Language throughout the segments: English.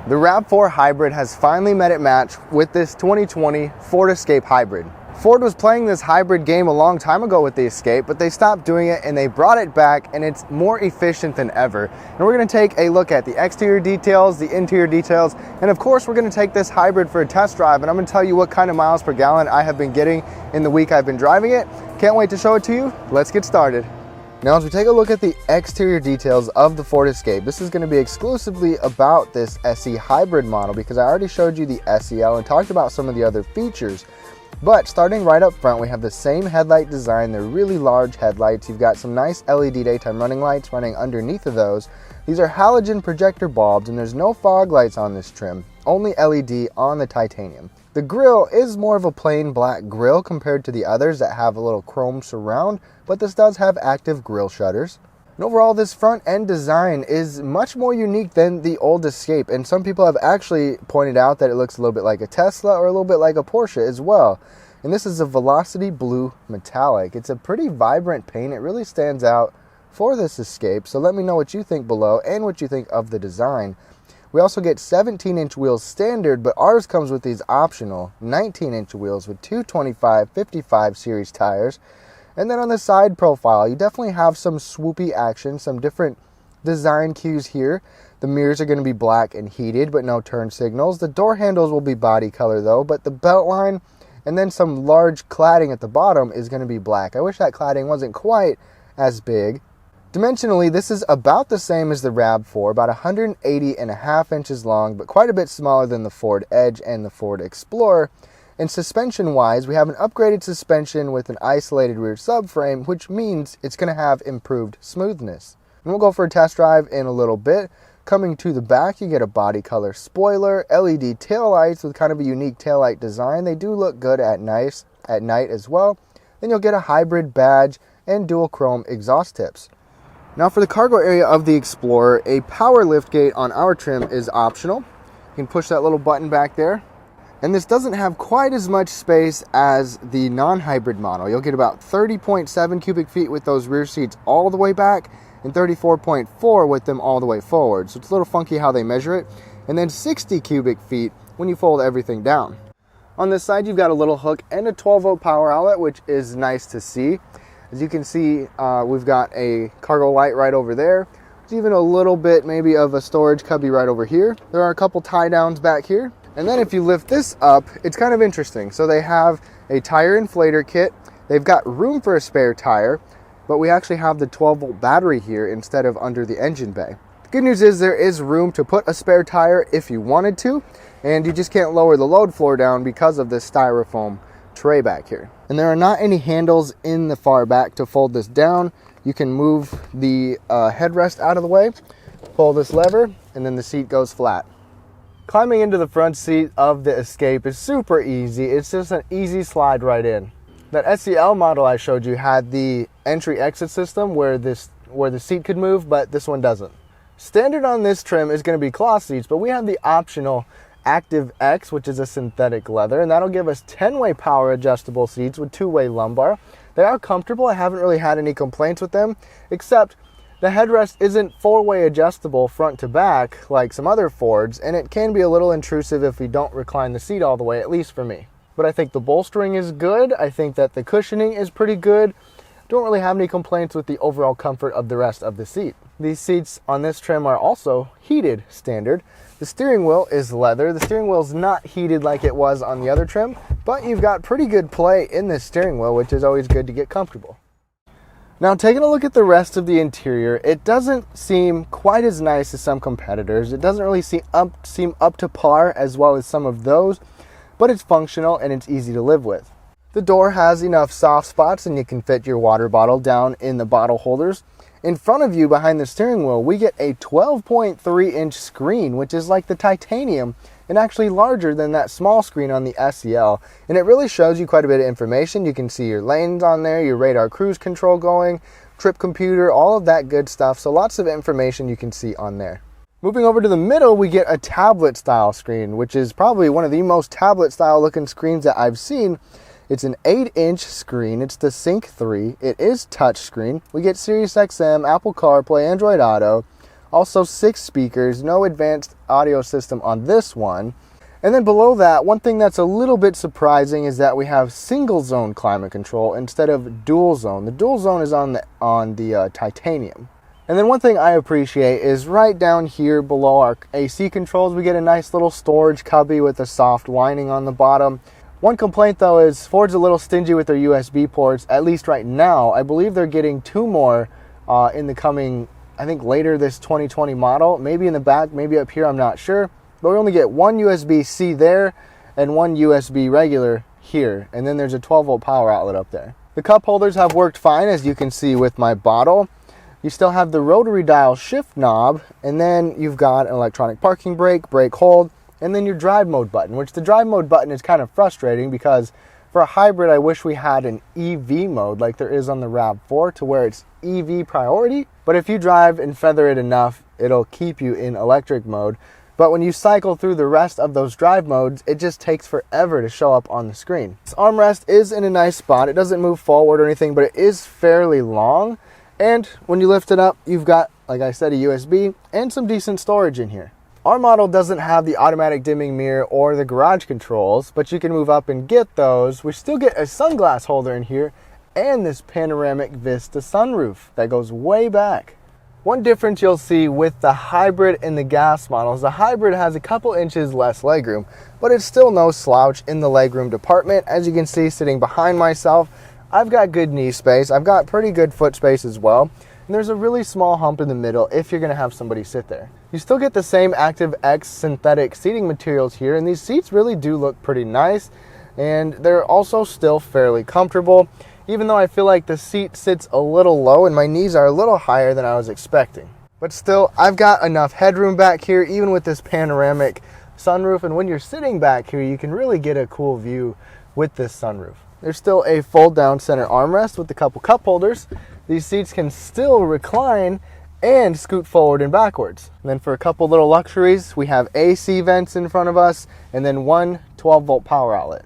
The RAV4 Hybrid has finally met its match with this 2020 Ford Escape Hybrid. Ford was playing this hybrid game a long time ago with the Escape, but they stopped doing it and they brought it back, and it's more efficient than ever. And we're going to take a look at the exterior details, the interior details, and of course we're going to take this hybrid for a test drive, and I'm going to tell you what kind of miles per gallon I have been getting in the week I've been driving it. Can't wait to show it to you. Let's get started. Now, as we take a look at the exterior details of the Ford Escape, this is going to be exclusively about this SE Hybrid model because I already showed you the SEL and talked about some of the other features. But starting right up front, we have the same headlight design. They're really large headlights. You've got some nice LED daytime running lights running underneath of those. These are halogen projector bulbs, and there's no fog lights on this trim, only LED on the titanium. The grille is more of a plain black grille compared to the others that have a little chrome surround, but this does have active grille shutters. And overall, this front end design is much more unique than the old Escape, and some people have actually pointed out that it looks a little bit like a Tesla or a little bit like a Porsche as well. And this is a Velocity Blue Metallic. It's a pretty vibrant paint. It really stands out for this Escape, so let me know what you think below and what you think of the design. We also get 17-inch wheels standard, but ours comes with these optional 19-inch wheels with two 25/55 series tires. And then on the side profile, you definitely have some swoopy action, some different design cues here. The mirrors are going to be black and heated, but no turn signals. The door handles will be body color though, but the belt line and then some large cladding at the bottom is going to be black. I wish that cladding wasn't quite as big. Dimensionally, this is about the same as the RAV4, about 180.5 inches long, but quite a bit smaller than the Ford Edge and the Ford Explorer. And suspension-wise, we have an upgraded suspension with an isolated rear subframe, which means it's going to have improved smoothness. And we'll go for a test drive in a little bit. Coming to the back, you get a body color spoiler, LED taillights with kind of a unique taillight design. They do look good at night as well. Then you'll get a hybrid badge and dual chrome exhaust tips. Now for the cargo area of the Explorer, a power liftgate on our trim is optional. You can push that little button back there. And this doesn't have quite as much space as the non-hybrid model. You'll get about 30.7 cubic feet with those rear seats all the way back and 34.4 with them all the way forward. So it's a little funky how they measure it. And then 60 cubic feet when you fold everything down. On this side, you've got a little hook and a 12-volt power outlet, which is nice to see. As you can see, we've got a cargo light right over there. There's even a little bit maybe of a storage cubby right over here. There are a couple tie downs back here. And then if you lift this up, it's kind of interesting. So they have a tire inflator kit. They've got room for a spare tire, but we actually have the 12-volt battery here instead of under the engine bay. The good news is there is room to put a spare tire if you wanted to, and you just can't lower the load floor down because of this styrofoam tray back here. And there are not any handles in the far back to fold this down. You can move the headrest out of the way, pull this lever, and then the seat goes flat. Climbing into the front seat of the Escape is super easy. It's just an easy slide right in. That SEL model I showed you had the entry-exit system where the seat could move, but this one doesn't. Standard on this trim is going to be cloth seats, but we have the optional Active X, which is a synthetic leather, and that'll give us 10-way power adjustable seats with 2-way lumbar. They are comfortable. I haven't really had any complaints with them, except the headrest isn't 4-way adjustable front to back like some other Fords, and it can be a little intrusive if we don't recline the seat all the way, at least for me. But I think the bolstering is good. I think that the cushioning is pretty good. Don't really have any complaints with the overall comfort of the rest of the seat. These seats on this trim are also heated standard. The steering wheel is leather. The steering wheel is not heated like it was on the other trim, but you've got pretty good play in this steering wheel, which is always good to get comfortable. Now, taking a look at the rest of the interior, it doesn't seem quite as nice as some competitors. It doesn't really seem up to par as well as some of those, but it's functional and it's easy to live with. The door has enough soft spots and you can fit your water bottle down in the bottle holders. In front of you behind the steering wheel, we get a 12.3-inch screen, which is like the titanium and actually larger than that small screen on the SEL. And it really shows you quite a bit of information. You can see your lanes on there, your radar cruise control going, trip computer, all of that good stuff. So lots of information you can see on there. Moving over to the middle, we get a tablet style screen, which is probably one of the most tablet style looking screens that I've seen. It's an 8-inch screen. It's the Sync 3. It is touchscreen. We get Sirius XM, Apple CarPlay, Android Auto, Also 6 speakers, no advanced audio system on this one. And then below that, one thing that's a little bit surprising is that we have single zone climate control instead of dual zone. The dual zone is on the titanium. And then one thing I appreciate is right down here below our AC controls, we get a nice little storage cubby with a soft lining on the bottom. One complaint though is Ford's a little stingy with their USB ports, at least right now. I believe they're getting 2 more in the coming, I think later this 2020 model. Maybe in the back, maybe up here, I'm not sure. But we only get 1 USB-C there and 1 USB regular here. And then there's a 12-volt power outlet up there. The cup holders have worked fine, as you can see with my bottle. You still have the rotary dial shift knob, and then you've got an electronic parking brake, brake hold, and then your drive mode button, which the drive mode button is kind of frustrating because for a hybrid, I wish we had an EV mode like there is on the RAV4 to where it's EV priority. But if you drive and feather it enough, it'll keep you in electric mode. But when you cycle through the rest of those drive modes, it just takes forever to show up on the screen. This armrest is in a nice spot. It doesn't move forward or anything, but it is fairly long. And when you lift it up, you've got, like I said, a USB and some decent storage in here. Our model doesn't have the automatic dimming mirror or the garage controls, but you can move up and get those. We still get a sunglass holder in here and this panoramic Vista sunroof that goes way back. One difference you'll see with the hybrid and the gas models, the hybrid has a couple inches less legroom, but it's still no slouch in the legroom department. As you can see, sitting behind myself, I've got good knee space. I've got pretty good foot space as well. And there's a really small hump in the middle if you're going to have somebody sit there. You still get the same Active X synthetic seating materials here, and these seats really do look pretty nice. And they're also still fairly comfortable, even though I feel like the seat sits a little low and my knees are a little higher than I was expecting. But still, I've got enough headroom back here, even with this panoramic sunroof. And when you're sitting back here, you can really get a cool view with this sunroof. There's still a fold down center armrest with a couple cup holders. These seats can still recline and scoot forward and backwards. And then for a couple little luxuries, we have AC vents in front of us and then one 12-volt power outlet.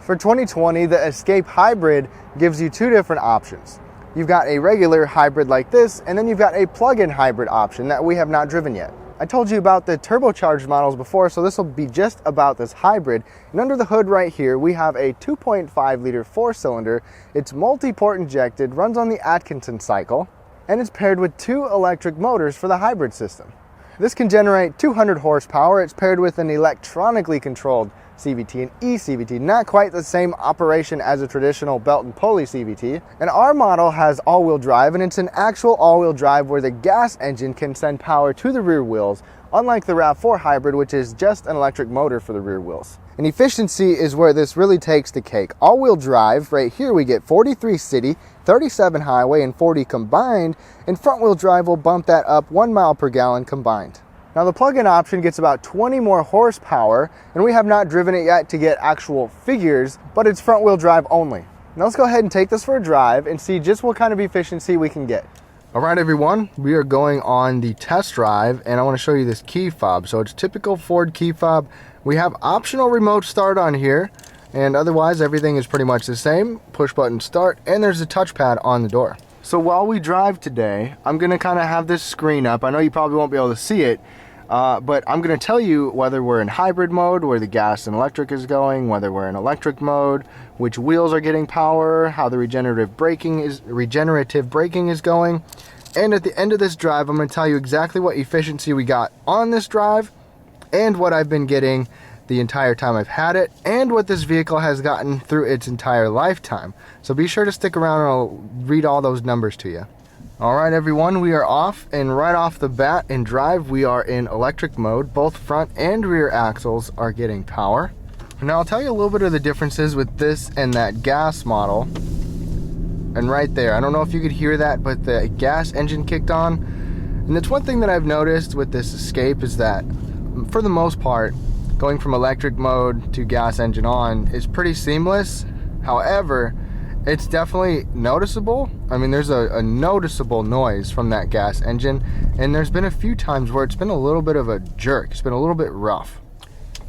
For 2020, the Escape Hybrid gives you 2 different options. You've got a regular hybrid like this, and then you've got a plug-in hybrid option that we have not driven yet. I told you about the turbocharged models before, so this will be just about this hybrid. And under the hood right here, we have a 2.5 liter 4-cylinder. It's multi-port injected, runs on the Atkinson cycle, and it's paired with 2 electric motors for the hybrid system. This can generate 200 horsepower. It's paired with an electronically controlled CVT and eCVT, not quite the same operation as a traditional belt and pulley CVT. And our model has all-wheel drive, and it's an actual all-wheel drive where the gas engine can send power to the rear wheels, unlike the RAV4 Hybrid, which is just an electric motor for the rear wheels. And efficiency is where this really takes the cake. All-wheel drive, right here we get 43 city, 37 highway, and 40 combined, and front-wheel drive will bump that up 1 mile per gallon combined. Now the plug-in option gets about 20 more horsepower, and we have not driven it yet to get actual figures, but it's front-wheel drive only. Now let's go ahead and take this for a drive and see just what kind of efficiency we can get. All right, everyone, we are going on the test drive, and I want to show you this key fob. So it's typical Ford key fob. We have optional remote start on here, and otherwise everything is pretty much the same. Push button start, and there's a touchpad on the door. So while we drive today, I'm going to kind of have this screen up. I know you probably won't be able to see it, but I'm going to tell you whether we're in hybrid mode, where the gas and electric is going, whether we're in electric mode, which wheels are getting power, how the regenerative braking is going. And at the end of this drive, I'm going to tell you exactly what efficiency we got on this drive and what I've been getting the entire time I've had it, and what this vehicle has gotten through its entire lifetime. So be sure to stick around and I'll read all those numbers to you. All right, everyone, we are off, and right off the bat in drive, we are in electric mode. Both front and rear axles are getting power. Now I'll tell you a little bit of the differences with this and that gas model. And right there, I don't know if you could hear that, but the gas engine kicked on. And that's one thing that I've noticed with this Escape is that, for the most part, going from electric mode to gas engine on is pretty seamless. However, it's definitely noticeable. I mean, there's a noticeable noise from that gas engine, and there's been a few times where it's been a little bit of a jerk. It's been a little bit rough.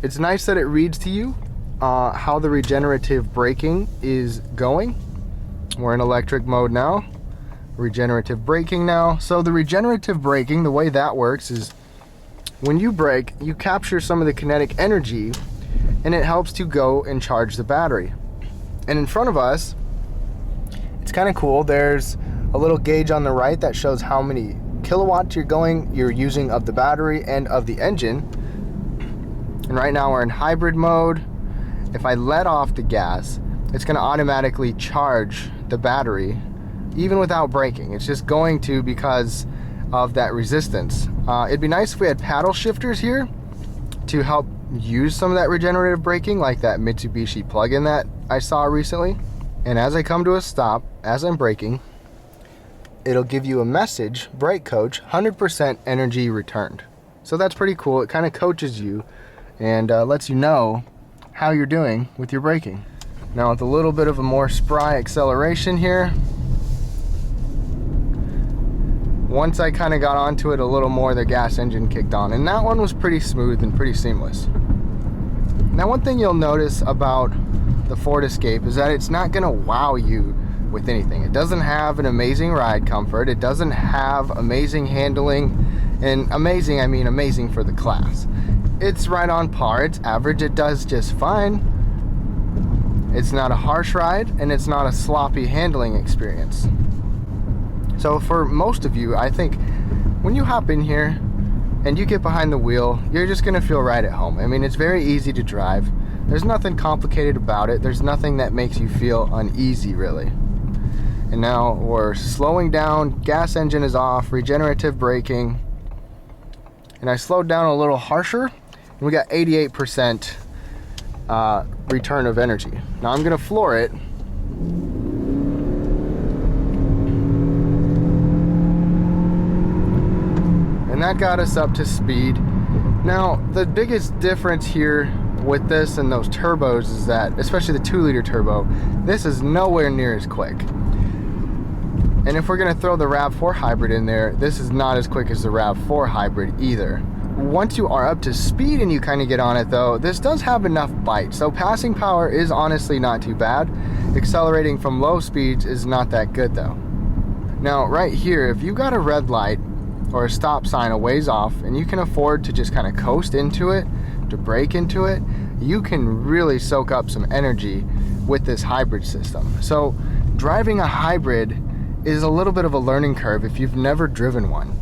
It's nice that it reads to you how the regenerative braking is going. We're in electric mode now. regenerative braking now. So the regenerative braking, the way that works is when you brake, you capture some of the kinetic energy and it helps to go and charge the battery. And in front of us, it's kind of cool. There's a little gauge on the right that shows how many kilowatts you're using of the battery and of the engine. And right now we're in hybrid mode. If I let off the gas, it's going to automatically charge the battery even without braking. It's just going to, because of that resistance. It'd be nice if we had paddle shifters here to help use some of that regenerative braking, like that Mitsubishi plug-in that I saw recently. And as I come to a stop, as I'm braking, it'll give you a message, brake coach, 100% energy returned. So that's pretty cool. It kind of coaches you and lets you know how you're doing with your braking. Now with a little bit of a more spry acceleration here, once I kind of got onto it a little more, the gas engine kicked on, and that one was pretty smooth and pretty seamless. Now one thing you'll notice about the Ford Escape is that it's not going to wow you with anything. It doesn't have an amazing ride comfort. It doesn't have amazing handling, and amazing, I mean amazing for the class. It's right on par. It's average. It does just fine. It's not a harsh ride, and it's not a sloppy handling experience. So for most of you, I think when you hop in here and you get behind the wheel, you're just going to feel right at home. I mean, it's very easy to drive. There's nothing complicated about it. There's nothing that makes you feel uneasy, really. And now we're slowing down. Gas engine is off. Regenerative braking. And I slowed down a little harsher. And we got 88% return of energy. Now I'm going to floor it. And that got us up to speed. Now the biggest difference here with this and those turbos is that, especially the 2-liter turbo, this is nowhere near as quick. And if we're going to throw the RAV4 Hybrid in there, this is not as quick as the RAV4 Hybrid either. Once you are up to speed and you kind of get on it though, this does have enough bite. So passing power is honestly not too bad. Accelerating from low speeds is not that good though. Now right here, if you got a red light or a stop sign a ways off and you can afford to just kind of coast into it, to brake into it, you can really soak up some energy with this hybrid system. So driving a hybrid is a little bit of a learning curve if you've never driven one.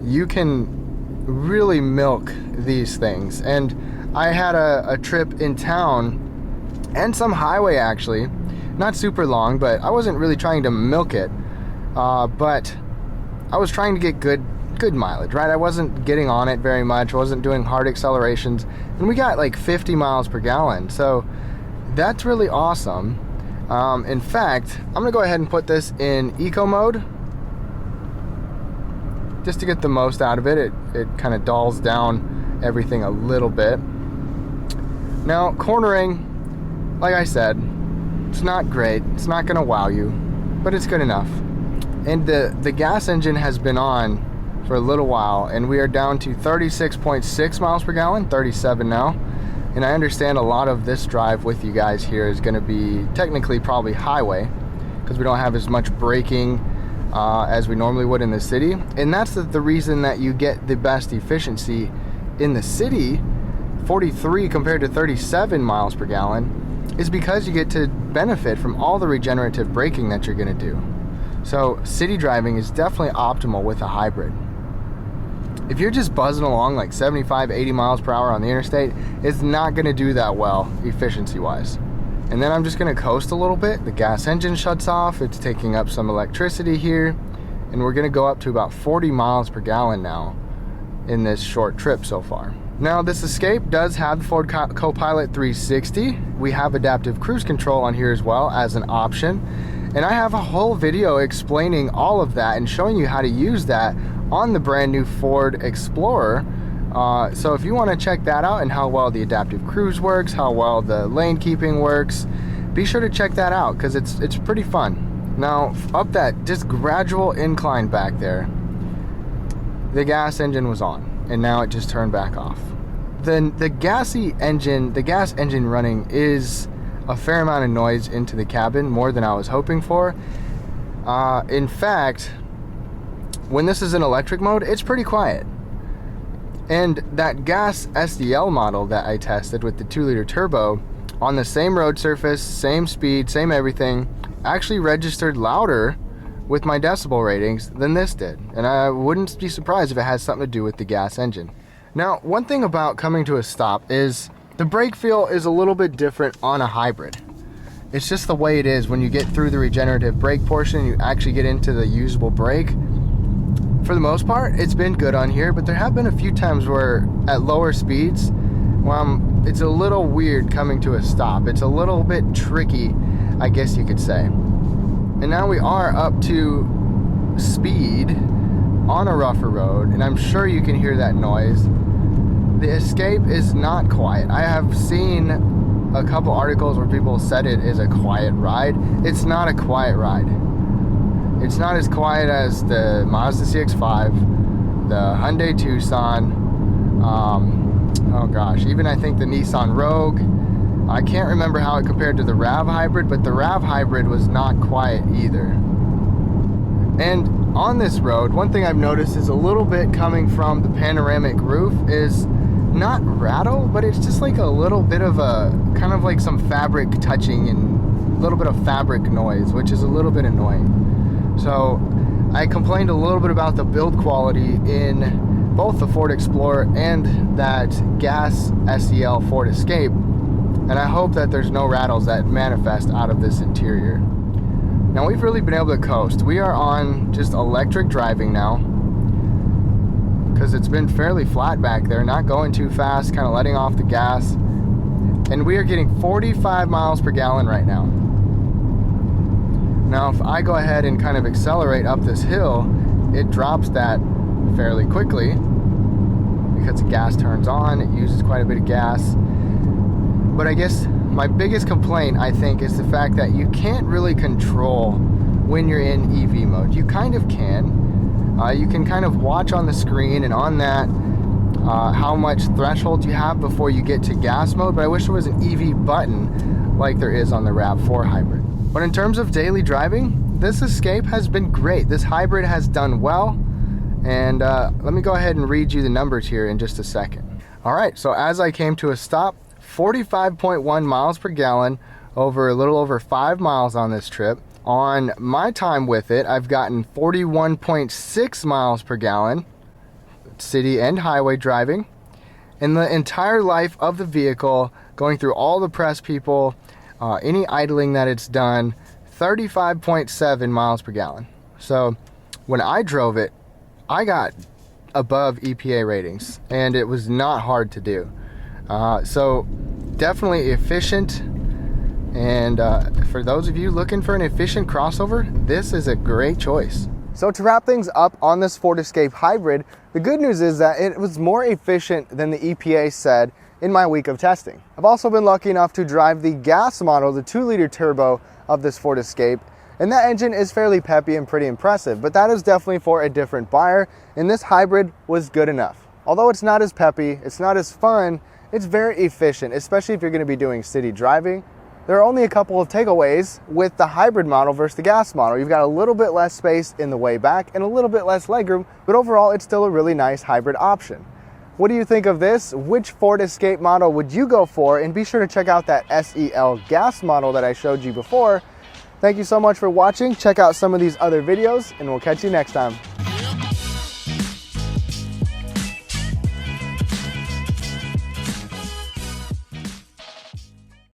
You can really milk these things. And I had a trip in town and some highway actually, not super long, but I wasn't really trying to milk it, but I was trying to get good mileage, right? I wasn't getting on it very much. I wasn't doing hard accelerations, and we got like 50 miles per gallon. So that's really awesome. In fact, I'm gonna go ahead and put this in eco mode just to get the most out of it. It kind of dulls down everything a little bit. Now cornering, like I said, it's not great. It's not gonna wow you, but it's good enough. And the gas engine has been on for a little while, and we are down to 36.6 miles per gallon, 37 now. And I understand a lot of this drive with you guys here is going to be technically probably highway, because we don't have as much braking as we normally would in the city. And that's the reason that you get the best efficiency in the city, 43 compared to 37 miles per gallon, is because you get to benefit from all the regenerative braking that you're going to do. So city driving is definitely optimal with a hybrid. If you're just buzzing along like 75, 80 miles per hour on the interstate, it's not going to do that well efficiency wise. And then I'm just going to coast a little bit. The gas engine shuts off. It's taking up some electricity here. And we're going to go up to about 40 miles per gallon now in this short trip so far. Now this Escape does have the Ford Copilot 360. We have adaptive cruise control on here as well as an option. And I have a whole video explaining all of that and showing you how to use that on the brand new Ford Explorer. So if you want to check that out and how well the adaptive cruise works, how well the lane keeping works, be sure to check that out because it's pretty fun. Now up that just gradual incline back there, the gas engine was on and now it just turned back off. Then the gas engine running is a fair amount of noise into the cabin, more than I was hoping for. In fact, when this is in electric mode, it's pretty quiet. And that gas SDL model that I tested with the 2-liter turbo on the same road surface, same speed, same everything, actually registered louder with my decibel ratings than this did. And I wouldn't be surprised if it has something to do with the gas engine. Now, one thing about coming to a stop is the brake feel is a little bit different on a hybrid. It's just the way it is when you get through the regenerative brake portion, you actually get into the usable brake. For the most part, it's been good on here, but there have been a few times where at lower speeds, it's a little weird coming to a stop. It's a little bit tricky, I guess you could say. And now we are up to speed on a rougher road, and I'm sure you can hear that noise. The Escape is not quiet. I have seen a couple articles where people said it is a quiet ride. It's not a quiet ride. It's not as quiet as the Mazda CX-5, the Hyundai Tucson, oh gosh, even I think the Nissan Rogue. I can't remember how it compared to the RAV Hybrid, but the RAV Hybrid was not quiet either. And on this road, one thing I've noticed is a little bit coming from the panoramic roof is not rattle, but it's just like a little bit of a, kind of like some fabric touching and a little bit of fabric noise, which is a little bit annoying. So I complained a little bit about the build quality in both the Ford Explorer and that gas SEL Ford Escape, and I hope that there's no rattles that manifest out of this interior. Now we've really been able to coast. We are on just electric driving now because it's been fairly flat back there, not going too fast, kind of letting off the gas, and we are getting 45 miles per gallon right now. Now if I go ahead and kind of accelerate up this hill, it drops that fairly quickly because the gas turns on, it uses quite a bit of gas. But I guess my biggest complaint, I think, is the fact that you can't really control when you're in EV mode. You kind of can. You can kind of watch on the screen and on that how much threshold you have before you get to gas mode, but I wish there was an EV button like there is on the RAV4 Hybrid. But in terms of daily driving, this Escape has been great. This hybrid has done well, and let me go ahead and read you the numbers here in just a second. All right, so as I came to a stop, 45.1 miles per gallon over a little over 5 miles on this trip. On my time with it, I've gotten 41.6 miles per gallon, city and highway driving. In the entire life of the vehicle, going through all the press people, any idling that it's done, 35.7 miles per gallon. So when I drove it, I got above EPA ratings, and it was not hard to do. So definitely efficient, and for those of you looking for an efficient crossover, this is a great choice. So to wrap things up on this Ford Escape Hybrid, the good news is that it was more efficient than the EPA said in my week of testing. I've also been lucky enough to drive the gas model, the 2-liter turbo of this Ford Escape, and that engine is fairly peppy and pretty impressive, but that is definitely for a different buyer, and this hybrid was good enough. Although it's not as peppy, it's not as fun, it's very efficient, especially if you're going to be doing city driving. There are only a couple of takeaways with the hybrid model versus the gas model. You've got a little bit less space in the way back and a little bit less legroom, but overall it's still a really nice hybrid option. What do you think of this? Which Ford Escape model would you go for? And be sure to check out that SEL gas model that I showed you before. Thank you so much for watching. Check out some of these other videos, and we'll catch you next time.